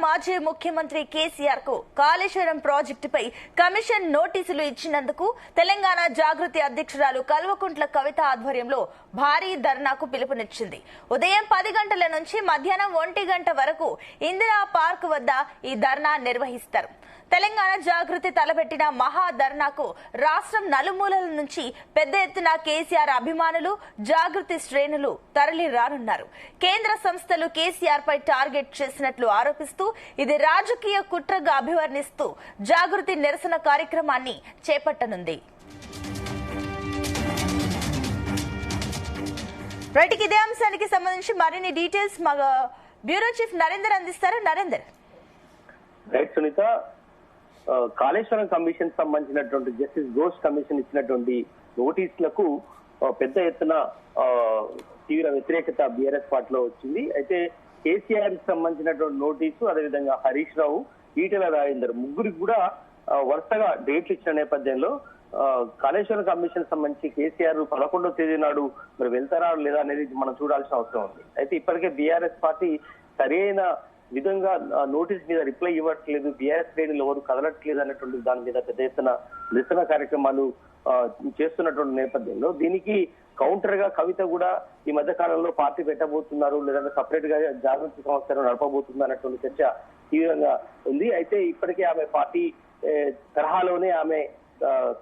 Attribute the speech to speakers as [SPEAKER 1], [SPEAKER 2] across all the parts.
[SPEAKER 1] మాజీ ముఖ్యమంత్రి కేసీఆర్ కు కాళేశ్వరం ప్రాజెక్టుపై కమిషన్ నోటీసులు ఇచ్చినందుకు తెలంగాణ జాగృతి అధ్యక్షురాలు కల్వకుంట్ల కవిత ఆధ్వర్యంలో భారీ ధర్నాకు పిలుపునిచ్చింది. ఉదయం 10 గంటల నుంచి మధ్యాహ్నం 1 గంట వరకు ఇందిరా పార్క్ వద్ద ఈ ధర్నా నిర్వహిస్తారు. తెలంగాణ జాగృతి తలపెట్టిన మహా ధర్నాకు రాష్ట్రం నలుమూలల నుంచి పెద్ద ఎత్తున కేసీఆర్ అభిమానులు, జాగృతి శ్రేణులు తరలి రానున్నారు. కేంద్ర సంస్థలు కేసీఆర్ పై టార్గెట్ చేసినట్లు ఆరోపిస్తూ ఇది రాజకీయ కుట్రగా అభివర్ణిస్తూ జాగృతి నిరసన కార్యక్రమాన్ని చేపట్టనుంది. రైట్, ఇదే అంశానికి సంబంధించి మరిన్ని డీటెయిల్స్ మా బ్యూరో చీఫ్ నరేందర్ అందిస్తారు. నరేందర్.
[SPEAKER 2] రైట్ సునీత, కాళేశ్వరం కమిషన్ సంబంధించినటువంటి జస్టిస్ ఘోష్ కమిషన్ ఇచ్చినటువంటి నోటీసులకు పెద్ద ఎత్తున తీవ్ర వ్యతిరేకత బీఆర్ఎస్ పార్టీలో వచ్చింది. అయితే కేసీఆర్ కి సంబంధించినటువంటి నోటీసు, అదేవిధంగా హరీష్ రావు, ఈటెల రాజేందర్ ముగ్గురికి కూడా వరుసగా డేట్లు ఇచ్చిన నేపథ్యంలో కాళేశ్వరం కమిషన్ సంబంధించి కేసీఆర్ 11వ తేదీ నాడు మరి వెళ్తారా లేదా అనేది మనం చూడాల్సిన అవసరం ఉంది. అయితే ఇప్పటికే బీఆర్ఎస్ పార్టీ సరైన విధంగా నోటీస్ మీద రిప్లై ఇవ్వట్లేదు, బీఆర్ఎస్ శ్రేణులు ఎవరు కదలట్లేదు అన్నటువంటి దాని మీద పెద్ద ఎత్తున నిరసన కార్యక్రమాలు చేస్తున్నటువంటి నేపథ్యంలో దీనికి కౌంటర్ గా కవిత కూడా ఈ మధ్య కాలంలో పార్టీ పెట్టబోతున్నారు, లేదంటే సపరేట్ గా జాగృతి సంస్థను నడపబోతుంది అన్నటువంటి చర్చ తీవ్రంగా ఉంది. అయితే ఇప్పటికే ఆమె పార్టీ తరహాలోనే ఆమె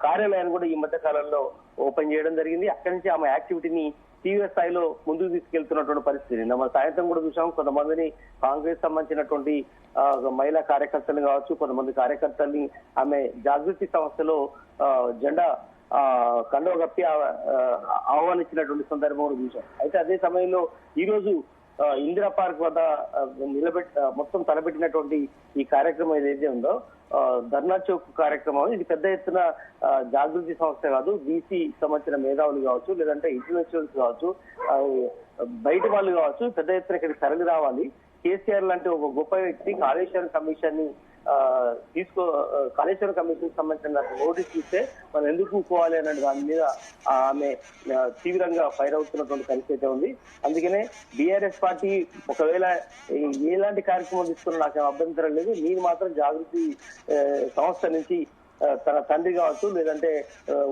[SPEAKER 2] కార్యాలయాన్ని కూడా ఈ మధ్య కాలంలో ఓపెన్ చేయడం జరిగింది. అక్కడి నుంచి ఆమె యాక్టివిటీని తీవ్ర స్థాయిలో ముందుకు తీసుకెళ్తున్నటువంటి పరిస్థితి మన సాయంత్రం కూడా చూసాం. కొంతమందిని కాంగ్రెస్ సంబంధించినటువంటి మహిళా కార్యకర్తలు కావచ్చు, కొంతమంది కార్యకర్తల్ని ఆమె జాగృతి సంస్థలో జెండా కండువ కప్పి ఆహ్వానించినటువంటి సందర్భం కూడా చూసాం. అయితే అదే సమయంలో ఈ రోజు ఇందిరా పార్క్ వద్ద మొత్తం తలపెట్టినటువంటి ఈ కార్యక్రమం ఏదైతే ఉందో ధర్నా చౌక్ కార్యక్రమం, ఇది పెద్ద ఎత్తున జాగృతి సంస్థ కాదు, బీసీ సంబంధించిన మేధావులు కావచ్చు, లేదంటే ఇంటలెక్చువల్స్ కావచ్చు, బయట వాళ్ళు కావచ్చు, పెద్ద ఎత్తున ఇక్కడికి తరలి రావాలి. కేసీఆర్ లాంటి ఒక గొప్ప వ్యక్తి కాళేశ్వరం కమిషన్ ని కాళేశ్వరం కమిషన్ సంబంధించిన నోటీస్ ఇస్తే మనం ఎందుకు కూకోవాలి అనే దాని మీద ఆమె తీవ్రంగా ఫైర్ అవుతున్నటువంటి పరిస్థితి ఉంది. అందుకనే బీఆర్ఎస్ పార్టీ ఒకవేళ ఎలాంటి కార్యక్రమం తీసుకున్నా నాకేం అభ్యంతరం లేదు, నేను మాత్రం జాగృతి సంస్థ నుంచి తన తండ్రి కావచ్చు, లేదంటే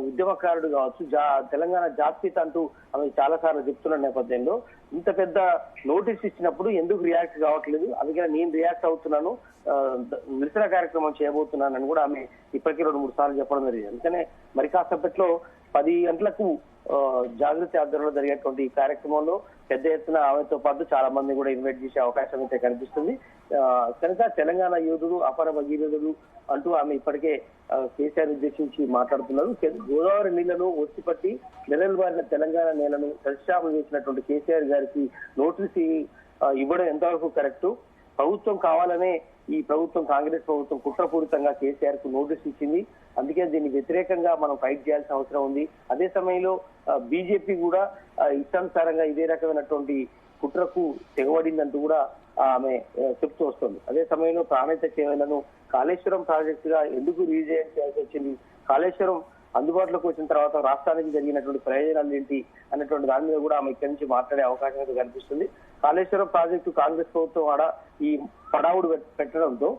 [SPEAKER 2] ఉద్యమకారుడు కావచ్చు, తెలంగాణ జాతీయత అంటూ ఆమె చాలా సార్లు చెప్తున్న నేపథ్యంలో ఇంత పెద్ద నోటీస్ ఇచ్చినప్పుడు ఎందుకు రియాక్ట్ కావట్లేదు, అందుకని నేను రియాక్ట్ అవుతున్నాను, నిరసన కార్యక్రమం చేయబోతున్నానని కూడా ఆమె ఇప్పటికీ 2-3 సార్లు చెప్పడం జరిగింది. అందుకనే మరి కాసేపట్లో 10 గంటలకు జాగృతి ఆధ్వర్యంలో జరిగేటువంటి ఈ కార్యక్రమంలో పెద్ద ఎత్తున ఆమెతో పాటు చాలా మంది కూడా ఇన్వైట్ చేసే అవకాశం అయితే కనిపిస్తుంది. కనుక తెలంగాణ యోధుడు, అపర భగీరథుడు అంటూ ఆమె ఇప్పటికే కేసీఆర్ ఉద్దేశించి మాట్లాడుతున్నారు. గోదావరి నీళ్లను ఒత్తిపట్టి నెలలు బారిన తెలంగాణ నేలను పరిశ్రమలు చేసినటువంటి కేసీఆర్ గారికి నోటీసు ఇవ్వడం ఎంతవరకు కరెక్ట్? ప్రభుత్వం కావాలనే ఈ ప్రభుత్వం, కాంగ్రెస్ ప్రభుత్వం కుట్రపూరితంగా కేసీఆర్ కు నోటీస్ ఇచ్చింది. అందుకే దీన్ని వ్యతిరేకంగా మనం ఫైట్ చేయాల్సిన అవసరం ఉంది. అదే సమయంలో బీజేపీ కూడా ఇష్టానుసారంగా ఇదే రకమైనటువంటి కుట్రకు తెగబడిందంటూ కూడా ఆమె చెప్తూ వస్తుంది. అదే సమయంలో ప్రాణహిత సేవలను కాళేశ్వరం ప్రాజెక్టు గా ఎందుకు రీజైన్ చేయాల్సి వచ్చింది, కాళేశ్వరం అందుబాటులోకి వచ్చిన తర్వాత రాష్ట్రానికి జరిగినటువంటి ప్రయోజనాలు ఏంటి అన్నటువంటి దాని మీద కూడా ఆమె ఇక్కడి నుంచి మాట్లాడే అవకాశం అయితే కనిపిస్తుంది. కాళేశ్వరం ప్రాజెక్టు కాంగ్రెస్ ప్రభుత్వం ఆడ ఈ పడావుడు పెట్టడంతో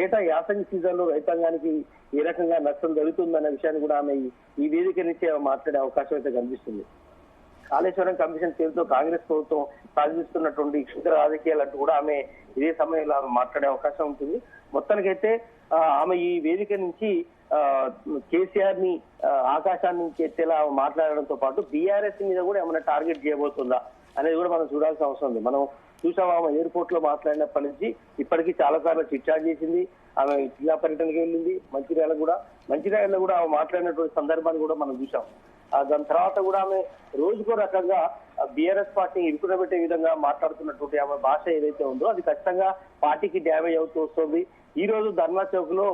[SPEAKER 2] ఏటా యాసంగి సీజన్ లో రైతాంగానికి ఏ రకంగా నష్టం జరుగుతుందన్న విషయాన్ని కూడా ఆమె ఈ వేదిక నుంచి మాట్లాడే అవకాశం అయితే కనిపిస్తుంది. కాళేశ్వరం కమిషన్ పేరుతో కాంగ్రెస్ ప్రభుత్వం సాధిస్తున్నటువంటి క్షుద్ర రాజకీయాలంటూ కూడా ఆమె ఇదే సమయంలో ఆమె మాట్లాడే అవకాశం ఉంటుంది. మొత్తానికైతే ఆమె ఈ వేదిక నుంచి కేసీఆర్ ని ఆకాశాన్ని ఎత్తేలా మాట్లాడడంతో పాటు బీఆర్ఎస్ మీద కూడా ఏమైనా టార్గెట్ చేయబోతుందా అనేది కూడా మనం చూడాల్సిన అవసరం ఉంది. మనం చూసాం, ఆమె ఎయిర్పోర్ట్ లో మాట్లాడినప్పటి నుంచి ఇప్పటికీ చాలా సార్లు చిట్చాట్ చేసింది. ఆమె జిల్లా పర్యటనకి వెళ్ళింది, మంచిర్యాలలో కూడా ఆమె మాట్లాడినటువంటి సందర్భాన్ని కూడా మనం చూసాం. దాని తర్వాత కూడా ఆమె రోజుకో రకంగా బీఆర్ఎస్ పార్టీని ఇరుకునబెట్టే విధంగా మాట్లాడుతున్నటువంటి ఆమె భాష ఏదైతే ఉందో అది ఖచ్చితంగా పార్టీకి డ్యామేజ్ అవుతూ వస్తుంది. ఈ రోజు ధర్నా చౌక్ లో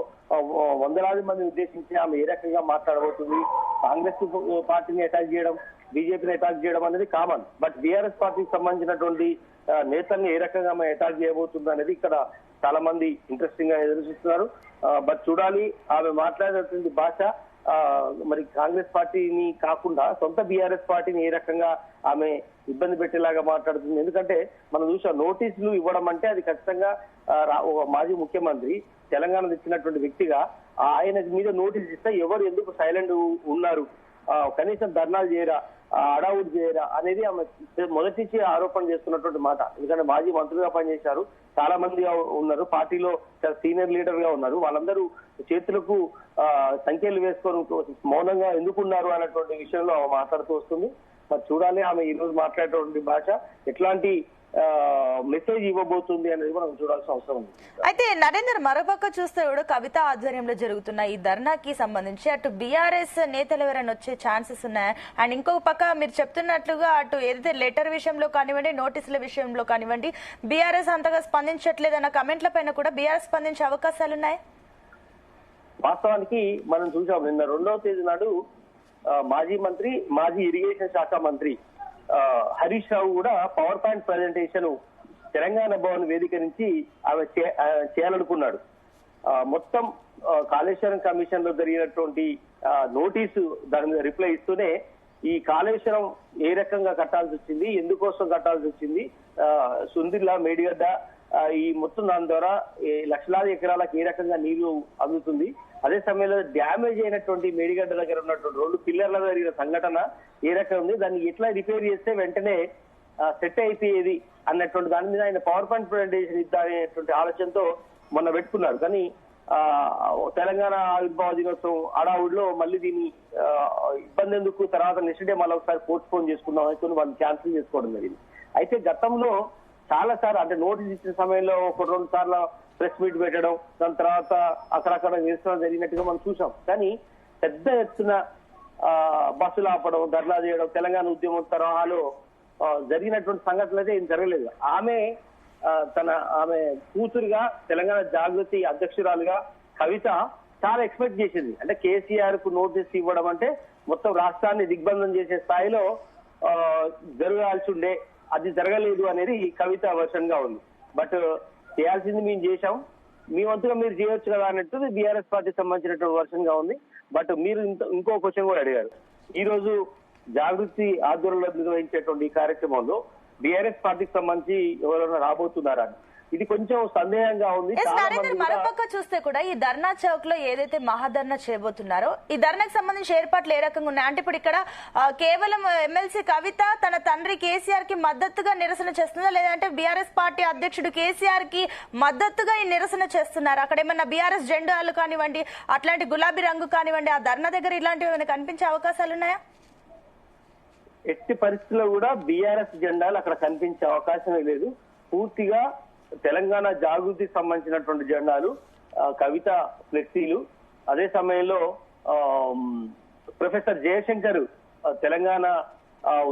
[SPEAKER 2] వందలాది మందిని ఉద్దేశించి ఆమె ఏ రకంగా మాట్లాడబోతుంది, కాంగ్రెస్ పార్టీని అటాక్ చేయడం, బీజేపీని అటాక్ చేయడం అనేది కామన్. బట్ బీఆర్ఎస్ పార్టీకి సంబంధించినటువంటి నేతల్ని ఏ రకంగా ఆమె అటాక్ చేయబోతుంది అనేది ఇక్కడ చాలా మంది ఇంట్రెస్టింగ్ గా ఎదురు చూస్తున్నారు. బట్ చూడాలి ఆమె మాట్లాడేటువంటి భాష మరి కాంగ్రెస్ పార్టీని కాకుండా సొంత బీఆర్ఎస్ పార్టీని ఏ రకంగా ఆమె ఇబ్బంది పెట్టేలాగా మాట్లాడుతుంది. ఎందుకంటే మనం చూసాం నోటీసులు ఇవ్వడం అంటే అది ఖచ్చితంగా ఒక మాజీ ముఖ్యమంత్రి తెలంగాణ ఇచ్చినటువంటి వ్యక్తిగా ఆయన మీద నోటీస్ ఇస్తే ఎవరు ఎందుకు సైలెంట్ ఉన్నారు, కనీసం ధర్నాలు చేయరా, అడావుడు చేయరా అనేది ఆమె మొదటి నుంచి ఆరోపణ చేస్తున్నటువంటి మాట. ఎందుకంటే మాజీ మంత్రులుగా పనిచేశారు, చాలా మంది ఉన్నారు, పార్టీలో సీనియర్ లీడర్ గా ఉన్నారు. వాళ్ళందరూ చేతులకు సంఖ్యలు వేసుకొని మౌనంగా ఎందుకున్నారు అన్నటువంటి విషయంలో ఆమె మాట్లాడుతూ వస్తుంది. మరి చూడాలి ఆమె ఈ రోజు మాట్లాడేటువంటి భాష ఎట్లాంటి మెసేజ్ ఇవ్వబోతుంది అనేది మనం చూడాల్సిన అవసరం ఉంది.
[SPEAKER 1] అయితే నరేందర్, మరోపక్క చూస్తే కూడా కవిత ఆధ్వర్యంలో జరుగుతున్న ఈ ధర్నాకి సంబంధించి అటు బీఆర్ఎస్ నేతలు ఎవరైనా వచ్చే ఛాన్సెస్ ఉన్నాయా? అండ్ ఇంకొక పక్క మీరు చెప్తున్నట్లుగా అటు ఏదైతే లెటర్ విషయంలో కానివ్వండి, నోటీసుల విషయంలో కానివ్వండి, బీఆర్ఎస్ అంతగా స్పందించట్లేదన్న కమెంట్ల పైన కూడా బీఆర్ఎస్ స్పందించే అవకాశాలు ఉన్నాయి.
[SPEAKER 2] వాస్తవానికి మనం చూసాం నిన్న 2వ తేదీ నాడు మాజీ మంత్రి, మాజీ ఇరిగేషన్ శాఖ మంత్రి హరీష్ రావు కూడా power point presentation Telangana Bhavan వేదిక నుంచి ఆమె చేయాలనుకున్నాడు. మొత్తం కాళేశ్వరం కమిషన్ లో జరిగినటువంటి నోటీసు దాని మీద రిప్లై ఇస్తూనే ఈ కాళేశ్వరం ఏ రకంగా కట్టాల్సి వచ్చింది, ఎందుకోసం కట్టాల్సి వచ్చింది, సుందిల్లా, మేడిగడ్డ ఈ మొత్తం దాని ద్వారా లక్షలాది ఎకరాలకు ఏ రకంగా నీళ్లు అందుతుంది, అదే సమయంలో డ్యామేజ్ అయినటువంటి మేడిగడ్డ దగ్గర ఉన్నటువంటి 2 పిల్లర్ల జరిగిన సంఘటన ఏ రకంగా ఉంది, దాన్ని ఎట్లా రిపేర్ చేస్తే వెంటనే సెట్ అయిపోయేది అన్నటువంటి దాని మీద ఆయన పవర్ పాయింట్ ప్రజెంటేషన్ ఇద్దామనేటువంటి ఆలోచనతో మొన్న పెట్టుకున్నారు. కానీ తెలంగాణ ఆవిర్భావ దినోత్సవం అడావుడిలో మళ్ళీ దీన్ని ఇబ్బంది ఎందుకు, తర్వాత నెక్స్ట్ డే మళ్ళీ ఒకసారి పోస్ట్ పోన్ చేసుకుందాం అనుకుని వాళ్ళు క్యాన్సిల్ చేసుకోవడం జరిగింది. అయితే గతంలో చాలా సార్లు అంటే నోటీస్ ఇచ్చిన సమయంలో 1-2 సార్లు ప్రెస్ మీట్ పెట్టడం, దాని తర్వాత అక్కడక్కడ నిరసన జరిగినట్టుగా మనం చూసాం. కానీ పెద్ద ఎత్తున బస్సులు ఆపడం, ధర్నా చేయడం, తెలంగాణ ఉద్యమం తరహాలో జరిగినటువంటి సంఘటనలు అయితే ఏం జరగలేదు. ఆమె కూతురుగా తెలంగాణ జాగృతి అధ్యక్షురాలుగా కవిత చాలా ఎక్స్పెక్ట్ చేసింది. అంటే కేసీఆర్ కు నోటీస్ ఇవ్వడం అంటే మొత్తం రాష్ట్రాన్ని దిగ్బంధం చేసే స్థాయిలో జరగాల్సి ఉండే, అది జరగలేదు అనేది కవిత వర్షన్ గా ఉంది. బట్ చేయాల్సింది మేము చేశాం, మీ వంతుగా మీరు చేయొచ్చు కదా అన్నట్టు బీఆర్ఎస్ పార్టీకి సంబంధించినటువంటి వర్షన్ గా ఉంది. బట్ మీరు ఇంకో క్వశ్చన్ కూడా అడిగారు. ఈ రోజు జాగృతి ఆధ్వర్యంలో నిర్వహించేటువంటి ఈ కార్యక్రమంలో బీఆర్ఎస్ పార్టీకి సంబంధించి ఎవరైనా రాబోతున్నారా అని ఇది కొంచెం సందేహంగా ఉంది.
[SPEAKER 1] మరోపక్క చూస్తే కూడా ఈ ధర్నా చౌక్ లో ఏదైతే మహాధర్నా చేయబోతున్నారో ఈ ధర్నాకు సంబంధించి ఏర్పాట్లు ఏ రకంగా ఉన్నాయి అంటే ఇప్పుడు ఇక్కడ కేవలం ఎమ్మెల్సీ కవిత తన తండ్రి కేసీఆర్ కి మద్దతుగా నిరసన చేస్తుందా, లేదంటే బీఆర్ఎస్ పార్టీ అధ్యక్షుడు కేసీఆర్ కి మద్దతుగా ఈ నిరసన చేస్తున్నారు? అక్కడ ఏమన్నా బీఆర్ఎస్ జెండాలు కానివ్వండి, అట్లాంటి గులాబీ రంగు కానివ్వండి, ఆ ధర్నా దగ్గర ఇలాంటివి ఏమైనా కనిపించే అవకాశాలు ఉన్నాయా?
[SPEAKER 2] ఎట్టి పరిస్థితుల్లో కూడా బీఆర్ఎస్ జెండాలు అక్కడ కనిపించే అవకాశమే లేదు. పూర్తిగా తెలంగాణ జాగృతికి సంబంధించినటువంటి జెండాలు, కవిత ఫ్లెక్సీలు, అదే సమయంలో ప్రొఫెసర్ జయశంకర్ తెలంగాణ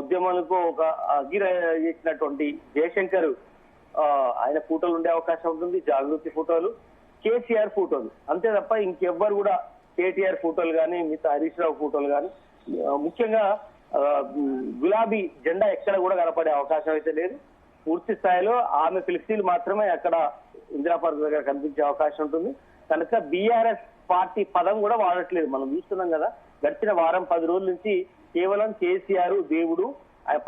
[SPEAKER 2] ఉద్యమాలకు ఒక అగిర చేసినటువంటి జయశంకర్ ఆయన ఫోటోలు ఉండే అవకాశం ఉంటుంది, జాగృతి ఫోటోలు, కేసీఆర్ ఫోటోలు, అంతే తప్ప ఇంకెవ్వరు కూడా కేటీఆర్ ఫోటోలు కానీ మిగతా హరీష్ రావు ఫోటోలు కానీ ముఖ్యంగా గులాబీ జెండా ఎక్కడ కూడా కనపడే అవకాశం అయితే లేదు. పూర్తి స్థాయిలో ఆమె ఫ్లెక్సీలు మాత్రమే అక్కడ ఇందిరా పార్క్ దగ్గర కనిపించే అవకాశం ఉంటుంది. కనుక బీఆర్ఎస్ పార్టీ పదం కూడా వాడట్లేదు. మనం చూస్తున్నాం కదా, గడిచిన వారం 10 రోజుల నుంచి కేవలం కేసీఆర్ దేవుడు,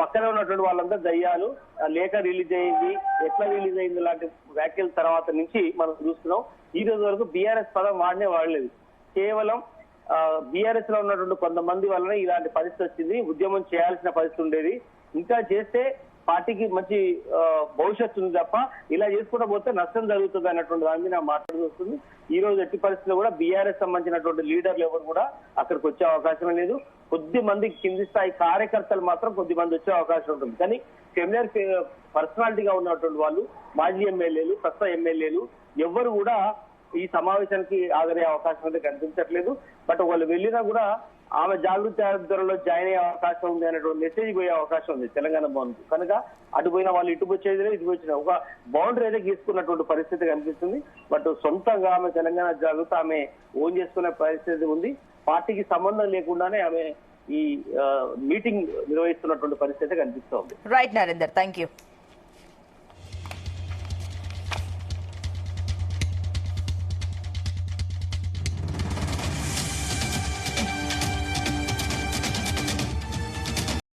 [SPEAKER 2] పక్కన ఉన్నటువంటి వాళ్ళంతా దయ్యాలు, లేఖ రిలీజ్ అయింది, ఎట్లా రిలీజ్ అయింది లాంటి వ్యాఖ్యల తర్వాత నుంచి మనం చూస్తున్నాం. ఈ రోజు వరకు బీఆర్ఎస్ పదం వాడలేదు. కేవలం బీఆర్ఎస్ లో ఉన్నటువంటి కొంతమంది వలన ఇలాంటి పరిస్థితి వచ్చింది. ఉద్యమం చేయాల్సిన పరిస్థితి ఉండేది, ఇంకా చేస్తే పార్టీకి మంచి భవిష్యత్తు ఉంది తప్ప ఇలా చేసుకుంటూ పోతే నష్టం జరుగుతుంది అన్నటువంటి దాని మీద మాట్లాడుతూ వస్తుంది. ఈ రోజు ఎట్టి పరిస్థితుల్లో కూడా బీఆర్ఎస్ సంబంధించినటువంటి లీడర్లు ఎవరు కూడా అక్కడికి వచ్చే అవకాశం లేదు. కొద్ది మంది కింది స్థాయి కార్యకర్తలు మాత్రం కొద్ది మంది వచ్చే అవకాశం ఉంటుంది. కానీ ఫెమిలియర్ పర్సనాలిటీగా ఉన్నటువంటి వాళ్ళు, మాజీ ఎమ్మెల్యేలు, ప్రస్తుత ఎమ్మెల్యేలు ఎవరు కూడా ఈ సమావేశానికి హాజరయ్యే అవకాశం అయితే కనిపించట్లేదు. బట్ వాళ్ళు వెళ్ళినా కూడా ఆమె జాగృతి ఆధ్వర్యంలో జాయిన్ అయ్యే అవకాశం ఉంది అనేటువంటి మెసేజ్ పోయే అవకాశం ఉంది తెలంగాణ భవన్. కనుక అటు పోయిన వాళ్ళు ఇటు వచ్చేది ఇటు వచ్చిన ఒక బౌండరీ అయితే గీసుకున్నటువంటి పరిస్థితి కనిపిస్తుంది. బట్ సొంతంగా ఆమె తెలంగాణ జాగృతి ఆమె ఓన్ చేసుకునే పరిస్థితి ఉంది. పార్టీకి సంబంధం లేకుండానే ఆమె ఈ మీటింగ్ నిర్వహిస్తున్నటువంటి పరిస్థితి కనిపిస్తోంది.
[SPEAKER 1] Right Narender, thank you.